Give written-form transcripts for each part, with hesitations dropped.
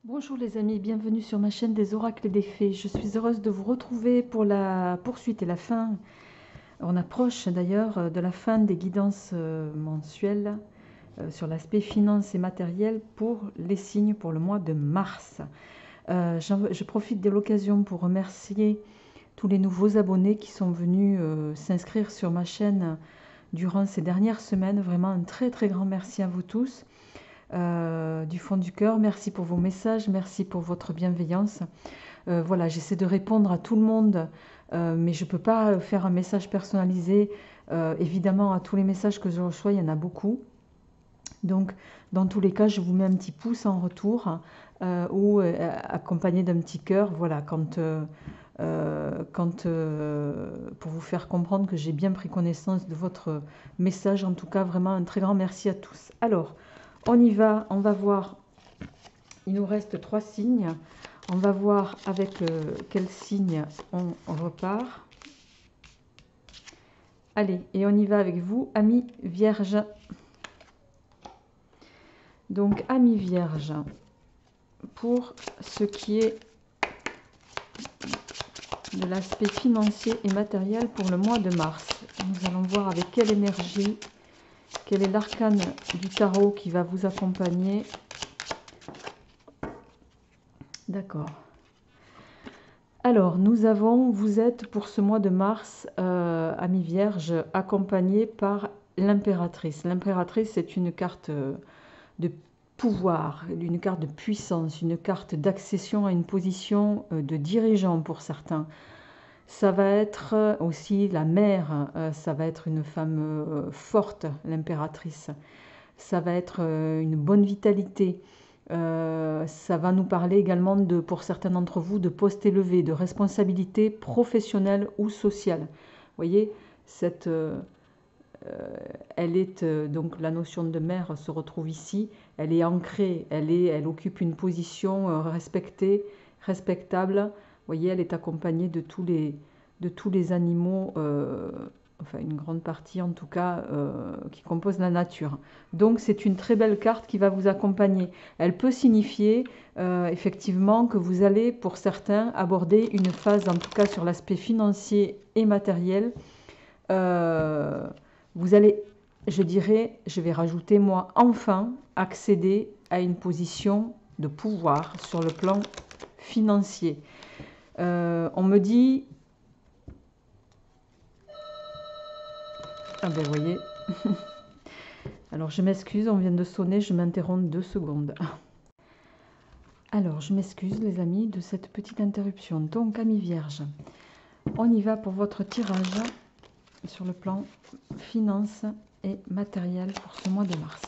Bonjour les amis, bienvenue sur ma chaîne des oracles et des fées. Je suis heureuse de vous retrouver pour la poursuite et la fin. On approche d'ailleurs de la fin des guidances mensuelles sur l'aspect finance et matériel pour les signes pour le mois de mars. Je profite de l'occasion pour remercier tous les nouveaux abonnés qui sont venus s'inscrire sur ma chaîne durant ces dernières semaines. Vraiment un très très grand merci à vous tous. Du fond du cœur, merci pour vos messages, merci pour votre bienveillance. Voilà, j'essaie de répondre à tout le monde, mais je ne peux pas faire un message personnalisé. Évidemment, à tous les messages que je reçois, il y en a beaucoup. Donc, dans tous les cas, je vous mets un petit pouce en retour ou accompagné d'un petit cœur. Voilà, pour vous faire comprendre que j'ai bien pris connaissance de votre message. En tout cas, vraiment un très grand merci à tous. Alors, on y va, on va voir. Il nous reste 3 signes. On va voir avec quel signe on repart. Allez, et on y va avec vous, amis vierges. Donc, amis vierges, pour ce qui est de l'aspect financier et matériel pour le mois de mars, nous allons voir avec quelle énergie, quel est l'arcane du tarot qui va vous accompagner. D'accord. Alors, vous êtes pour ce mois de mars, amis vierges, accompagné par l'impératrice. L'impératrice, c'est une carte de pouvoir, une carte de puissance, une carte d'accession à une position de dirigeant pour certains. Ça va être aussi la mère, ça va être une femme forte, l'impératrice. Ça va être une bonne vitalité. Ça va nous parler également, pour certains d'entre vous, de postes élevés, de responsabilités professionnelles ou sociales. Vous voyez, donc la notion de mère se retrouve ici. Elle est ancrée, elle occupe une position respectée, respectable. Vous voyez, elle est accompagnée de tous les animaux, enfin une grande partie en tout cas, qui composent la nature. Donc c'est une très belle carte qui va vous accompagner. Elle peut signifier effectivement que vous allez, pour certains, aborder une phase, en tout cas sur l'aspect financier et matériel. Vous allez, je dirais, je vais rajouter moi, enfin accéder à une position de pouvoir sur le plan financier. On me dit... Ah ben vous voyez. Alors je m'excuse, on vient de sonner, je m'interromps 2 secondes. Alors je m'excuse les amis de cette petite interruption. Donc amis vierges, on y va pour votre tirage sur le plan finance et matériel pour ce mois de mars.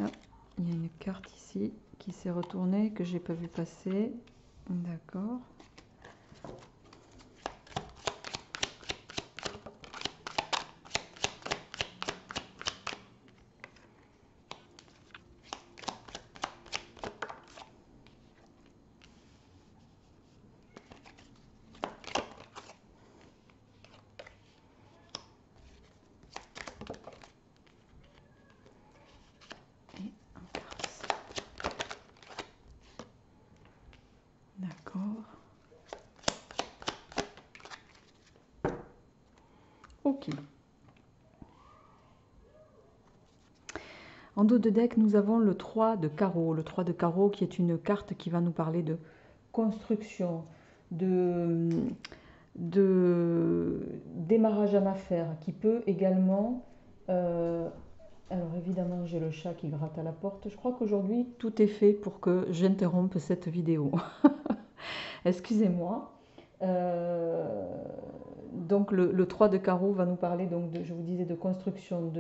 Ah, il y a une carte ici qui s'est retournée que j'ai pas vu passer. D'accord. D'accord. Ok. En dos de deck, nous avons le 3 de carreau. Le 3 de carreau qui est une carte qui va nous parler de construction, de démarrage en affaires, qui peut également... alors évidemment, j'ai le chat qui gratte à la porte. Je crois qu'aujourd'hui, tout est fait pour que j'interrompe cette vidéo. Excusez-moi. Donc le 3 de carreau va nous parler, donc je vous disais, de construction,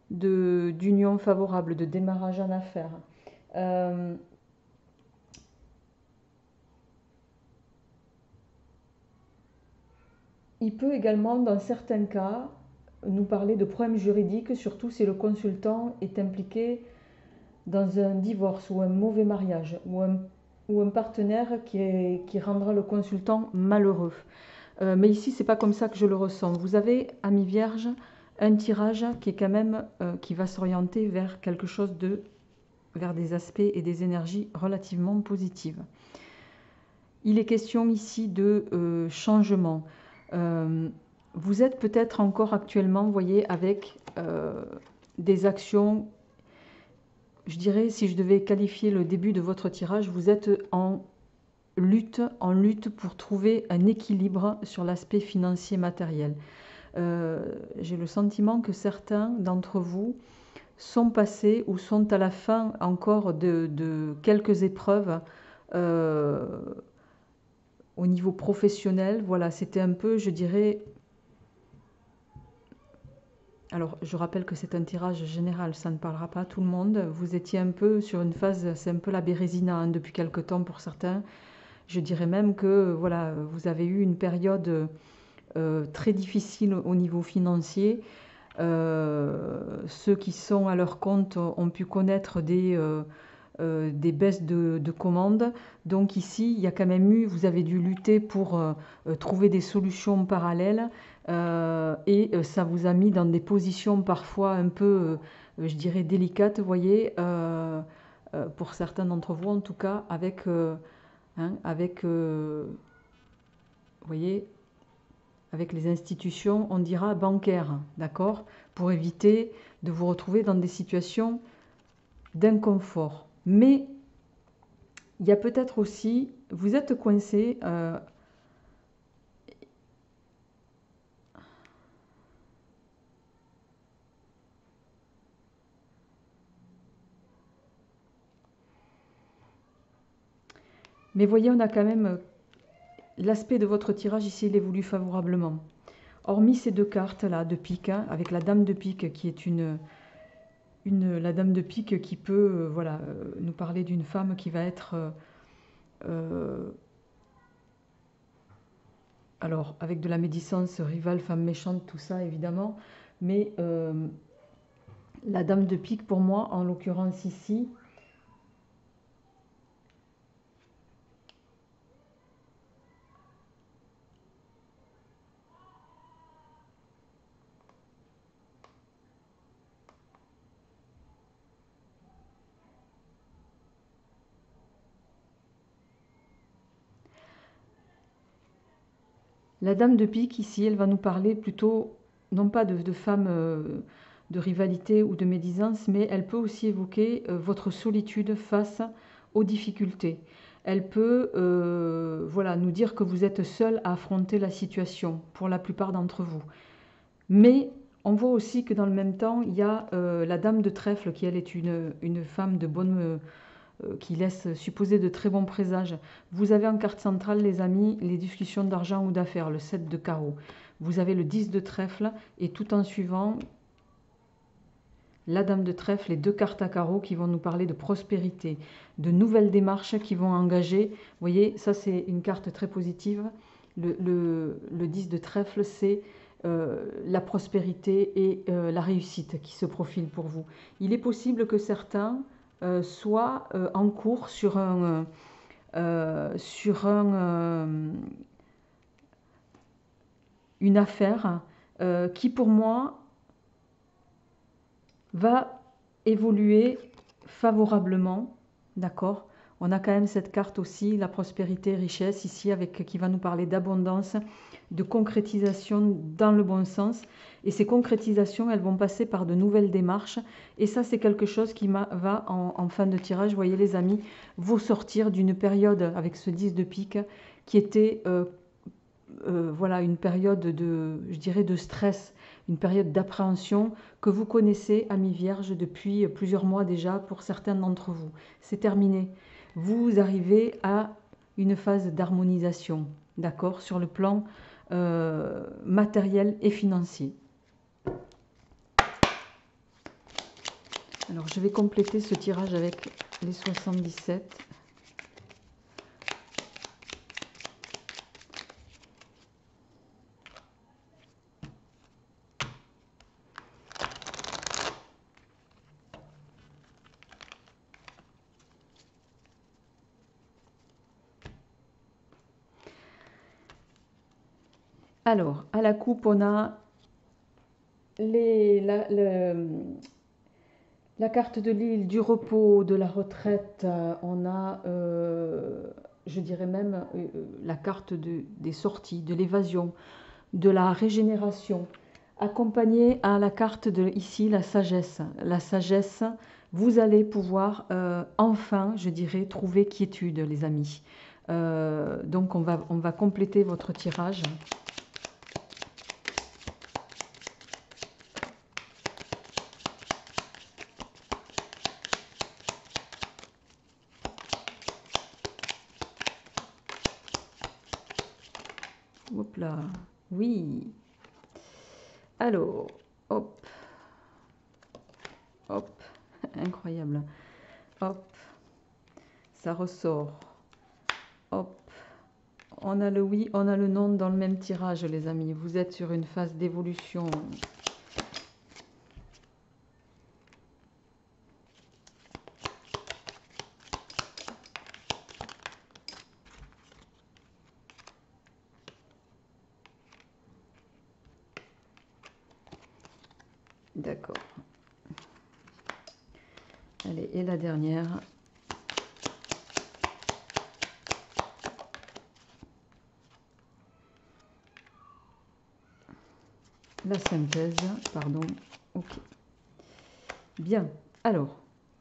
d'union favorable, de démarrage en affaires. il peut également, dans certains cas, nous parler de problèmes juridiques, surtout si le consultant est impliqué dans un divorce ou un mauvais mariage, ou un partenaire qui rendra le consultant malheureux. Mais ici, c'est pas comme ça que je le ressens. Vous avez, ami Vierge, un tirage qui est quand même, qui va s'orienter vers quelque chose vers des aspects et des énergies relativement positives. Il est question ici de changement. Vous êtes peut-être encore actuellement, vous voyez, avec des actions, je dirais, si je devais qualifier le début de votre tirage, vous êtes en lutte pour trouver un équilibre sur l'aspect financier matériel. J'ai le sentiment que certains d'entre vous sont passés ou sont à la fin encore de quelques épreuves au niveau professionnel. Voilà, c'était un peu, je dirais... Alors, je rappelle que c'est un tirage général, ça ne parlera pas à tout le monde. Vous étiez un peu sur une phase, c'est un peu la bérésina hein, depuis quelque temps pour certains. Je dirais même que voilà, vous avez eu une période très difficile au niveau financier. Ceux qui sont à leur compte ont pu connaître des baisses de commandes. Donc ici, il y a quand même eu, vous avez dû lutter pour trouver des solutions parallèles et ça vous a mis dans des positions parfois un peu, je dirais, délicates, vous voyez, pour certains d'entre vous en tout cas, avec, vous voyez, avec les institutions, on dira bancaires, d'accord, pour éviter de vous retrouver dans des situations d'inconfort. Mais il y a peut-être aussi, vous êtes coincé, mais voyez, on a quand même l'aspect de votre tirage ici, il évolue favorablement. Hormis ces deux cartes là de pique, hein, avec la dame de pique qui est la dame de pique qui peut voilà, nous parler d'une femme qui va être alors avec de la médisance, rivale, femme méchante, tout ça évidemment, mais la dame de pique pour moi, en l'occurrence ici, la dame de pique ici, elle va nous parler plutôt, non pas de femmes de rivalité ou de médisance, mais elle peut aussi évoquer votre solitude face aux difficultés. Elle peut voilà, nous dire que vous êtes seul à affronter la situation pour la plupart d'entre vous. Mais on voit aussi que dans le même temps, il y a la dame de trèfle qui, elle, est une femme de bonne... qui laisse supposer de très bons présages. Vous avez en carte centrale, les amis, les discussions d'argent ou d'affaires, le 7 de carreau. Vous avez le 10 de trèfle et tout en suivant la dame de trèfle, les deux cartes à carreau qui vont nous parler de prospérité, de nouvelles démarches qui vont engager. Vous voyez, ça c'est une carte très positive. Le 10 de trèfle, c'est la prospérité et la réussite qui se profilent pour vous. Il est possible que certains soient en cours sur une affaire qui pour moi va évoluer favorablement, d'accord? On a quand même cette carte aussi, la prospérité, richesse, ici, avec qui va nous parler d'abondance, de concrétisation dans le bon sens. Et ces concrétisations, elles vont passer par de nouvelles démarches. Et ça, c'est quelque chose qui va, en fin de tirage, vous voyez les amis, vous sortir d'une période, avec ce 10 de pique, qui était voilà, une période de, je dirais, de stress, une période d'appréhension que vous connaissez, amis vierges, depuis plusieurs mois déjà pour certains d'entre vous. C'est terminé. Vous arrivez à une phase d'harmonisation, d'accord, sur le plan matériel et financier. Alors, je vais compléter ce tirage avec les 77. Alors, à la coupe, on a les, la carte de l'île, du repos, de la retraite. On a, je dirais même, la carte des sorties, de l'évasion, de la régénération, accompagnée à la carte de ici, la sagesse. La sagesse, vous allez pouvoir enfin, je dirais, trouver quiétude, les amis. Donc on va compléter votre tirage. Hop là, oui. Alors, hop, hop, incroyable. Hop, ça ressort. Hop, on a le oui, on a le non dans le même tirage, les amis. Vous êtes sur une phase d'évolution. D'accord. Allez, et la dernière. La synthèse, pardon. Ok. Bien. Alors,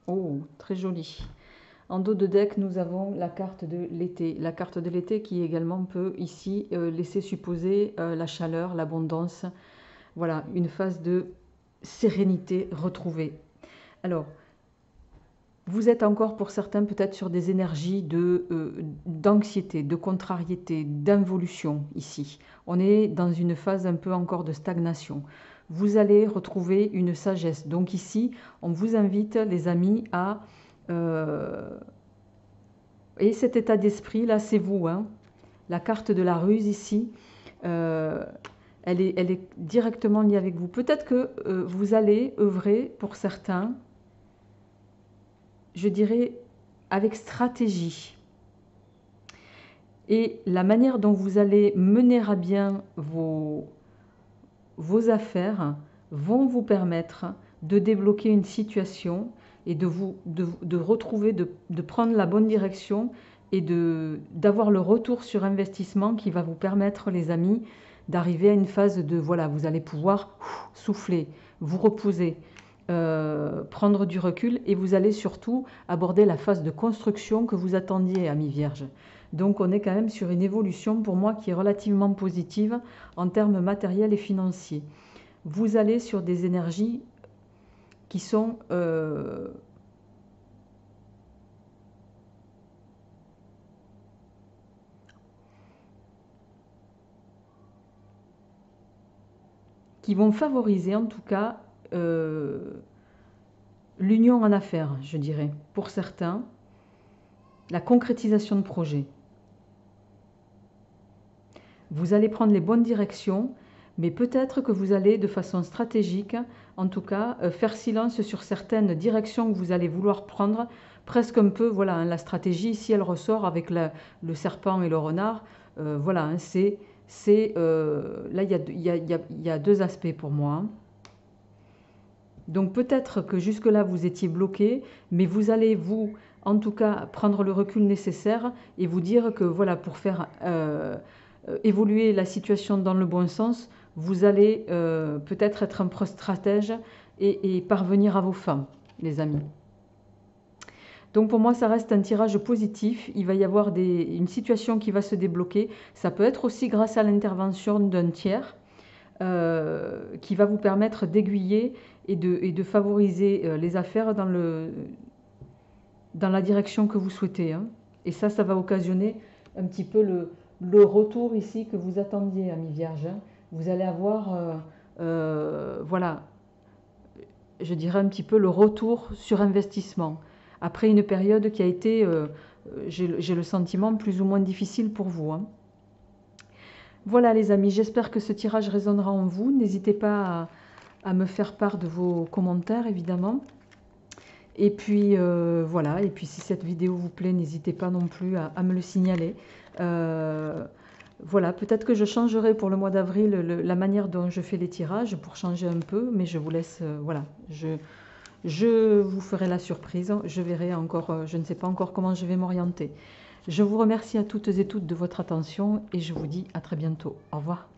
oh, très joli. En dos de deck, nous avons la carte de l'été. La carte de l'été qui également peut ici laisser supposer la chaleur, l'abondance. Voilà, une phase de sérénité retrouvée. Alors, vous êtes encore pour certains peut-être sur des énergies d'anxiété, de contrariété, d'involution ici. On est dans une phase un peu encore de stagnation. Vous allez retrouver une sagesse. Donc ici, on vous invite, les amis, à... et cet état d'esprit, là, c'est vous. Hein. La carte de la ruse ici, elle est directement liée avec vous. Peut-être que vous allez œuvrer pour certains, je dirais, avec stratégie. Et la manière dont vous allez mener à bien vos affaires vont vous permettre de débloquer une situation et de retrouver, de prendre la bonne direction et d'avoir le retour sur investissement qui va vous permettre, les amis, d'arriver à une phase de, voilà, vous allez pouvoir souffler, vous reposer, prendre du recul et vous allez surtout aborder la phase de construction que vous attendiez, amis vierges. Donc on est quand même sur une évolution pour moi qui est relativement positive en termes matériels et financiers. Vous allez sur des énergies qui sont qui vont favoriser en tout cas l'union en affaires, je dirais, pour certains, la concrétisation de projets. Vous allez prendre les bonnes directions, mais peut-être que vous allez de façon stratégique, en tout cas, faire silence sur certaines directions que vous allez vouloir prendre, presque un peu, voilà, hein, la stratégie, ici elle ressort avec le serpent et le renard, voilà, hein, là il y a deux aspects pour moi. Hein. Donc peut-être que jusque-là vous étiez bloqué, mais vous allez vous, en tout cas, prendre le recul nécessaire et vous dire que voilà, pour faire évoluer la situation dans le bon sens, vous allez peut-être être un peu stratège et parvenir à vos fins, les amis. Donc pour moi, ça reste un tirage positif. Il va y avoir une situation qui va se débloquer. Ça peut être aussi grâce à l'intervention d'un tiers qui va vous permettre d'aiguiller et de favoriser les affaires dans la direction que vous souhaitez. Hein. Et ça va occasionner un petit peu le retour ici que vous attendiez, amis vierges. Hein. Vous allez avoir, voilà, je dirais un petit peu le retour sur investissement. Après une période qui a été, j'ai le sentiment, plus ou moins difficile pour vous. Hein. Voilà les amis, j'espère que ce tirage résonnera en vous. N'hésitez pas à me faire part de vos commentaires, évidemment. Et puis voilà, et puis si cette vidéo vous plaît, n'hésitez pas non plus à me le signaler. Voilà, peut-être que je changerai pour le mois d'avril la manière dont je fais les tirages pour changer un peu, mais je vous laisse, voilà, je vous ferai la surprise. Je verrai encore, je ne sais pas encore comment je vais m'orienter. Je vous remercie à toutes et toutes de votre attention et je vous dis à très bientôt. Au revoir.